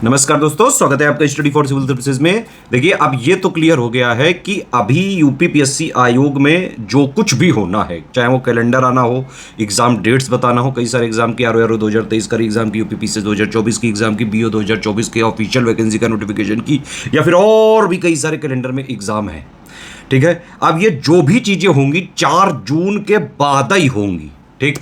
नमस्कार दोस्तों, स्वागत है आपका स्टडी फॉर सिविल सर्विसेज में। देखिए, अब ये तो क्लियर हो गया है कि अभी यूपीपीएससी आयोग में जो कुछ भी होना है, चाहे वो कैलेंडर आना हो, एग्जाम डेट्स बताना हो, कई सारे एग्जाम की आरओ 2023 का एग्जाम की, यूपीपीएससी 2024 की एग्जाम की, बीओ 2024 के ऑफिशियल वैकेंसी का नोटिफिकेशन की, या फिर और भी कई सारे कैलेंडर में एग्जाम है। ठीक है, अब ये जो भी चीजें होंगी 4 जून के बाद ही होंगी। ठीक,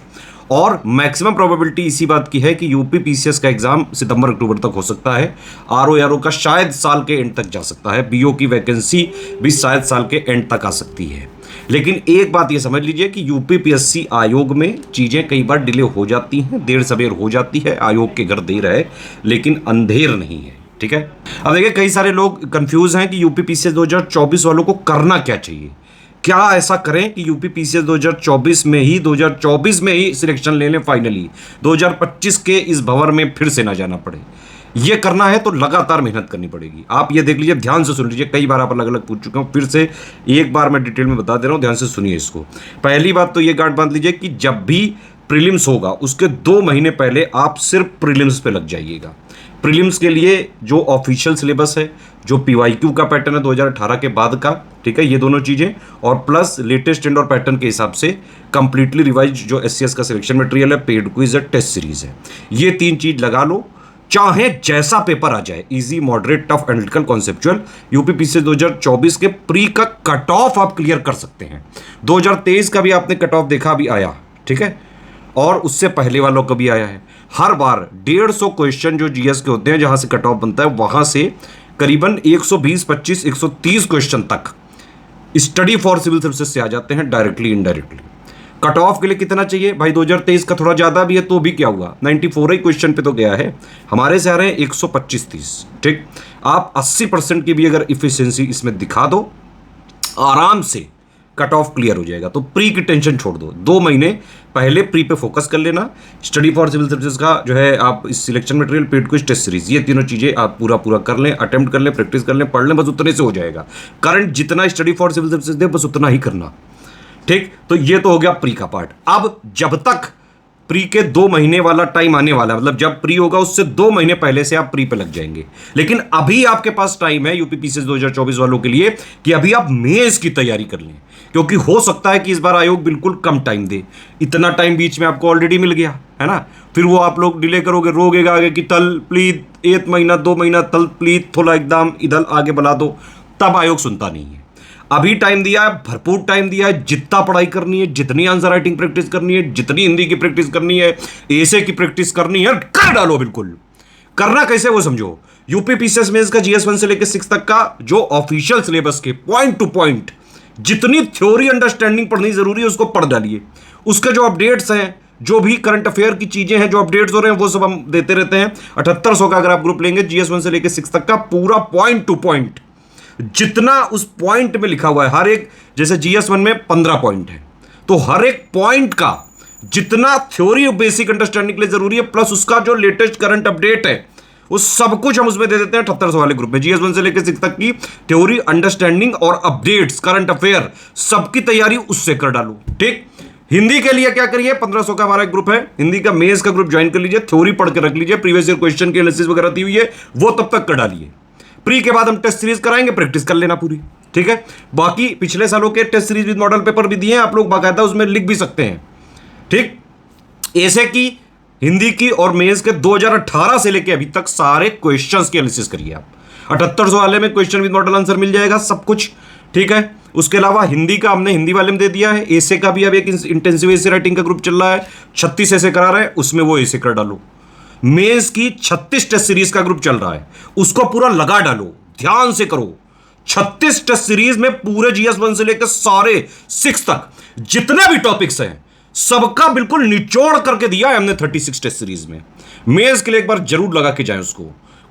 और मैक्सिमम प्रोबेबिलिटी इसी बात की है कि यूपी पीसीएस का एग्जाम सितंबर अक्टूबर तक हो सकता है। आरओ का शायद साल के एंड तक जा सकता है। बीओ की वैकेंसी भी शायद साल के एंड तक आ सकती है। लेकिन एक बात ये समझ लीजिए कि यूपी पीएससी आयोग में चीजें कई बार डिले हो जाती हैं, देर सवेर हो जाती है। आयोग के घर देर है लेकिन अंधेर नहीं है। ठीक है, अब देखिए, कई सारे लोग कंफ्यूज हैं कि यूपी पीसीएस 2024 वालों को करना क्या चाहिए। क्या ऐसा करें कि यूपी पीसीएस 2024 में ही सिलेक्शन ले लें फाइनली, 2025 के इस भंवर में फिर से ना जाना पड़े। ये करना है तो लगातार मेहनत करनी पड़ेगी। आप ये देख लीजिए, ध्यान से सुन लीजिए, कई बार आप अलग अलग पूछ चुका हूं, फिर से एक बार मैं डिटेल में बता दे रहा हूं, ध्यान से सुनिए इसको। पहली बात तो ये गांठ बांध लीजिए कि जब भी प्रीलिम्स होगा उसके 2 महीने पहले आप सिर्फ प्रीलिम्स पे लग जाइएगा। प्रीलिम्स के लिए जो ऑफिशियल सिलेबस है, जो पीवाईक्यू का पैटर्न है 2018 के बाद का, ठीक है, ये दोनों चीजें, और प्लस लेटेस्ट ट्रेंड और पैटर्न के हिसाब से कंप्लीटली रिवाइज जो एससीएस का सिलेक्शन मटेरियल है, पेड क्विज है, टेस्ट सीरीज है, ये 3 चीज लगा लो। चाहे जैसा पेपर आ जाए, easy, moderate, tough, analytical, conceptual, UP PCS 2024 के प्री का कट ऑफ आप क्लियर कर सकते हैं। 2023 का भी आपने कट ऑफ देखा, अभी आया, ठीक है, और उससे पहले वालों का भी आया है। हर बार 150 क्वेश्चन जो जीएस के होते हैं, जहां से कट ऑफ बनता है, वहां से करीबन 120, 25, 130 क्वेश्चन तक स्टडी फॉर सिविल सर्विसेज से आ जाते हैं, डायरेक्टली इनडायरेक्टली। कट ऑफ के लिए कितना चाहिए भाई? 2023 का थोड़ा ज्यादा भी है तो भी क्या हुआ, 94 ही क्वेश्चन पे तो गया है। हमारे से आ रहे हैं 125-30। ठीक, आप 80% की भी अगर इफिशियंसी इसमें दिखा दो, आराम से कट ऑफ क्लियर हो जाएगा। तो प्री की टेंशन छोड़ दो, 2 महीने पहले प्री पे फोकस कर लेना। स्टडी फॉर सिविल सर्विसेज का जो है, आप इस selection material, paid quiz, test series, ये तीनों चीजें आप पूरा कर लें, अटेम्प्ट कर लें, प्रैक्टिस कर लें, पढ़ लें, बस उतने से हो जाएगा। करंट जितना स्टडी फॉर सिविल सर्विसेज दे, बस उतना ही करना। ठीक, तो ये तो हो गया प्री का पार्ट। अब जब तक प्री के 2 महीने वाला टाइम आने वाला है, मतलब जब प्री होगा उससे 2 महीने पहले से आप प्री पे लग जाएंगे। लेकिन अभी आपके पास टाइम है यूपी पीसीएस 2024 वालों के लिए कि अभी आप मेंस की तैयारी कर लें, क्योंकि हो सकता है कि इस बार आयोग बिल्कुल कम टाइम दे। इतना टाइम बीच में आपको ऑलरेडी मिल गया है ना, फिर वो आप लोग डिले करोगे, रोगेगा आगे कि तल प्लीज 1 महीना 2 महीना तल प्लीज थोड़ा एकदम इधर आगे बढ़ा दो, तब आयोग सुनता नहीं है। अभी टाइम दिया है, भरपूर टाइम दिया है, जितना पढ़ाई करनी है, जितनी आंसर राइटिंग प्रैक्टिस करनी है, जितनी हिंदी की प्रैक्टिस करनी है, एसे की प्रैक्टिस करनी है, कर डालो। बिल्कुल करना कैसे वो समझो। यूपी पीसीएस मेंस का जीएस 1 से लेकर 6 तक का जो ऑफिशियल सिलेबस के पॉइंट टू पॉइंट जितनी थ्योरी अंडरस्टैंडिंग पढ़नी जरूरी है उसको पढ़ डालिए। उसके जो अपडेट्स हैं, जो भी करंट अफेयर की चीजें हैं, जो अपडेट्स हो रहे हैं, वो सब हम देते रहते हैं। 7800 का अगर आप ग्रुप लेंगे, जीएस 1 से लेकर 6 तक का पूरा पॉइंट टू पॉइंट, जितना उस पॉइंट में लिखा हुआ है, हर एक, जैसे जीएस 1 में 15 पॉइंट है, तो हर एक पॉइंट का जितना थ्योरी और बेसिक अंडरस्टैंडिंग के लिए जरूरी है, प्लस उसका जो लेटेस्ट करंट अपडेट है, वो सब कुछ हम उसमें दे देते हैं 7800 वाले ग्रुप में। जीएस 1 से लेकर 6 तक की थ्योरी, अंडरस्टैंडिंग और अपडेट्स, करंट अफेयर, सबकी तैयारी उससे कर डालो। ठीक, हिंदी के लिए क्या करिए, 1500 का हमारा एक ग्रुप है, हिंदी का मेंस का ग्रुप ज्वाइन कर लीजिए, थ्योरी पढ़ के रख लीजिए, प्रीवियस ईयर क्वेश्चन की एनालिसिस वगैरह दी हुई है, वो तब तक कर डालिए। प्री के बाद हम टेस्ट सीरीज कराएंगे, प्रैक्टिस कर लेना पूरी। ठीक है, बाकी पिछले सालों के test series with model paper भी दिए हैं, आप लोग बाकायदा उसमें लिख भी सकते हैं। ठीक, ऐसे की हिंदी की और मेंस के 2018 से लेके अभी तक सारे क्वेश्चंस की एनालिसिस करिए आप। 7800 वाले में क्वेश्चन विद मॉडल आंसर मिल जाएगा, सब कुछ। ठीक है, उसके अलावा हिंदी का हमने हिंदी वाले में दे दिया है। एसे का भी अब एक इंटेंसिव एसे राइटिंग का ग्रुप चल रहा है, 36 ऐसे करा रहे हैं, उसमें वो ऐसे कर डालो। मेंस की 36 टेस्ट सीरीज का ग्रुप चल रहा है, उसको पूरा लगा डालो, ध्यान से करो। 36 टेस्ट सीरीज में पूरे जीएस 1 से लेकर सारे 6 तक जितने भी टॉपिक्स हैं, सबका बिल्कुल निचोड़ करके दिया है हमने 36 टेस्ट सीरीज में। मेंस के लिए एक बार जरूर लगा के जाए उसको।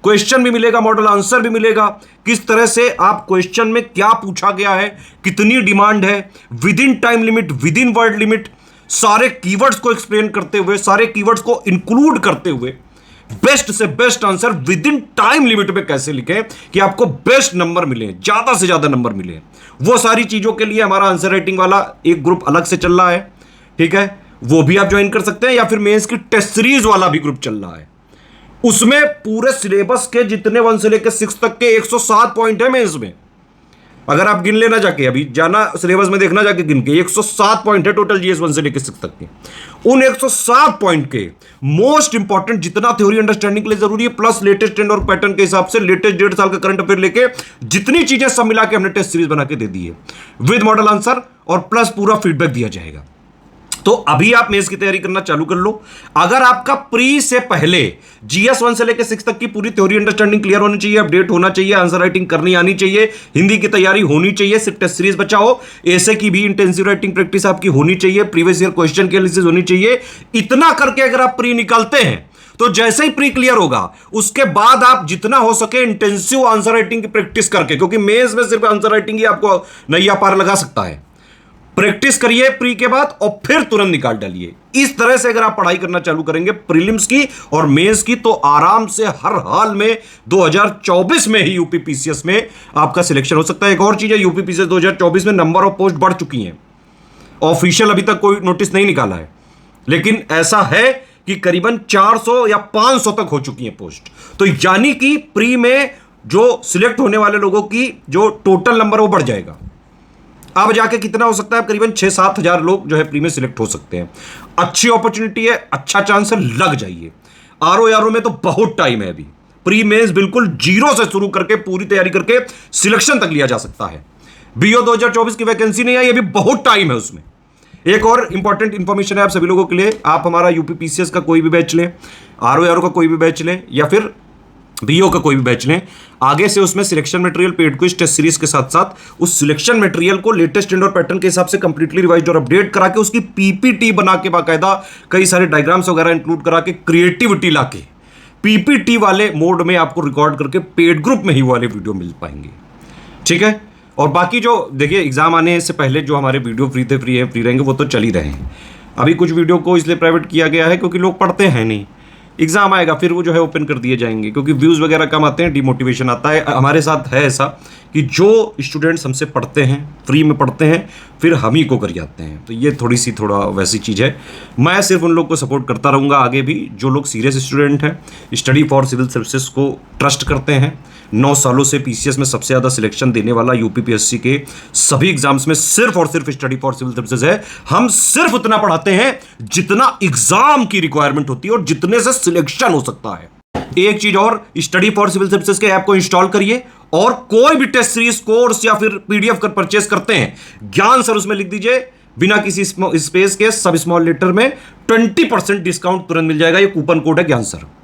क्वेश्चन भी मिलेगा, मॉडल आंसर भी मिलेगा, किस तरह से आप क्वेश्चन में क्या पूछा गया है, कितनी डिमांड है, with in time limit, with in word limit, सारे कीवर्ड्स को एक्सप्लेन करते हुए, सारे कीवर्ड्स को इंक्लूड करते हुए बेस्ट से best answer with in time limit में कैसे लिखें कि आपको बेस्ट नंबर मिले, ज्यादा से ज्यादा नंबर मिले। वो सारी चीजों के लिए हमारा आंसर राइटिंग वाला एक ग्रुप अलग से चल रहा है। ठीक है, वो भी आप ज्वाइन कर सकते हैं, या फिर मेंस की टेस्ट सीरीज वाला भी ग्रुप चल रहा है। उसमें पूरे सिलेबस के जितने 1 से लेकर 6 तक के 107 पॉइंट है मेंस में। अगर आप गिन लेना जाके, अभी जाना सिलेबस में देखना जाके गिन के, 107 पॉइंट है टोटल जीएस 1 से लेकर 6 तक के। उन 107 पॉइंट के मोस्ट इंपॉर्टेंट जितना थ्योरी अंडरस्टैंडिंग के लिए जरूरी है, प्लस लेटेस्ट ट्रेंड और पैटर्न के हिसाब से लेटेस्ट 1.5 साल का करंट अफेयर लेके जितनी चीजें सब मिला के हमने टेस्ट सीरीज बना के दे दी है विद मॉडल आंसर, और प्लस पूरा फीडबैक दिया जाएगा। तो अभी आप मेंस की तैयारी करना चालू कर लो। अगर आपका प्री से पहले जीएस 1 से लेकर 6 तक की पूरी थ्योरी अंडरस्टैंडिंग क्लियर होनी चाहिए, अपडेट होना चाहिए, आंसर राइटिंग करनी आनी चाहिए, हिंदी की तैयारी होनी चाहिए, सिर्फ टेस्ट सीरीज बचा हो, ऐसे की भी इंटेंसिव राइटिंग प्रैक्टिस आपकी होनी चाहिए, प्रीवियस ईयर क्वेश्चन की एनालिसिस होनी चाहिए, इतना करके अगर आप प्री निकालते हैं तो जैसे ही प्री क्लियर होगा उसके बाद आप जितना हो सके इंटेंसिव आंसर राइटिंग की प्रैक्टिस करके, क्योंकि मेंस में सिर्फ आंसर राइटिंग ही आपको नैया पार लगा सकता है, प्रैक्टिस करिए प्री के बाद और फिर तुरंत निकाल डालिए। इस तरह से अगर आप पढ़ाई करना चालू करेंगे प्रीलिम्स की और मेंस की, तो आराम से हर हाल में 2024 में ही यूपी पीसीएस में आपका सिलेक्शन हो सकता है। एक और चीज है, यूपी पीसीएस 2024 में नंबर ऑफ पोस्ट बढ़ चुकी हैं। ऑफिशियल अभी तक कोई नोटिस नहीं निकाला है, लेकिन ऐसा है कि करीबन 400 या 500 तक हो चुकी है पोस्ट। तो यानी कि प्री में जो सिलेक्ट होने वाले लोगों की जो टोटल नंबर वो बढ़ जाएगा। अब जाके कितना हो सकता है, करीबन 6-7 हजार लोग जो है प्री में सिलेक्ट हो सकते हैं। अच्छी अपॉर्चुनिटी है, अच्छा चांस है, लग जाइए। आरओ में तो बहुत टाइम है अभी, प्री मेंस बिल्कुल जीरो से शुरू करके पूरी तैयारी करके सिलेक्शन तक लिया जा सकता है। बीओ 2024 की वैकेंसी नहीं आई, अभी बहुत टाइम है उसमें। एक और इंपॉर्टेंट इंफॉर्मेशन है आप सभी लोगों के लिए, आप हमारा यूपी पीसीएस का कोई भी बैच लें, आरओ का कोई भी बैच लें, या फिर बीओ का कोई भी बैच लें, आगे से उसमें selection material, paid quiz, test series के साथ साथ उस सिलेक्शन मटेरियल को लेटेस्ट ट्रेंड और पैटर्न के हिसाब से कंप्लीटली रिवाइज्ड और अपडेट करा के उसकी पीपीटी बना के बाकायदा कई सारे डायग्राम्स वगैरह इंक्लूड करा के क्रिएटिविटी ला के पीपीटी वाले मोड में आपको रिकॉर्ड करके पेड ग्रुप में ही वाले वीडियो मिल पाएंगे। ठीक है, और बाकी जो देखिए एग्जाम आने से पहले जो हमारे वीडियो फ्री रहेंगे वो तो चल ही रहे हैं। अभी कुछ वीडियो को इसलिए प्राइवेट किया गया है क्योंकि लोग पढ़ते हैं नहीं, एग्जाम आएगा फिर वो जो है ओपन कर दिए जाएंगे, क्योंकि व्यूज़ वगैरह कम आते हैं, डिमोटिवेशन आता है। हमारे साथ है ऐसा कि जो स्टूडेंट्स हमसे पढ़ते हैं, फ्री में पढ़ते हैं, फिर हम ही को कर जाते हैं, तो ये थोड़ा वैसी चीज़ है। मैं सिर्फ उन लोग को सपोर्ट करता रहूँगा आगे भी, जो लोग सीरियस स्टूडेंट हैं, स्टडी फॉर सिविल सर्विसेज को ट्रस्ट करते हैं। 9 सालों से पीसीएस में सबसे ज़्यादा सिलेक्शन देने वाला यूपीपीएससी के सभी एग्जाम्स में सिर्फ और सिर्फ स्टडी फॉर सिविल सर्विसेज है। हम सिर्फ उतना पढ़ाते हैं जितना एग्जाम की रिक्वायरमेंट होती है और जितने से सिलेक्शन हो सकता है। एक चीज और, स्टडी फॉर सिविल सर्विसेज के ऐप को इंस्टॉल करिए और कोई भी टेस्ट सीरीज, कोर्स या फिर पीडीएफ कर परचेस करते हैं, ज्ञान सर उसमें लिख दीजिए, बिना किसी स्पेस के सब स्मॉल लेटर में 20% डिस्काउंट तुरंत मिल जाएगा। ये कूपन कोड है ज्ञान सर।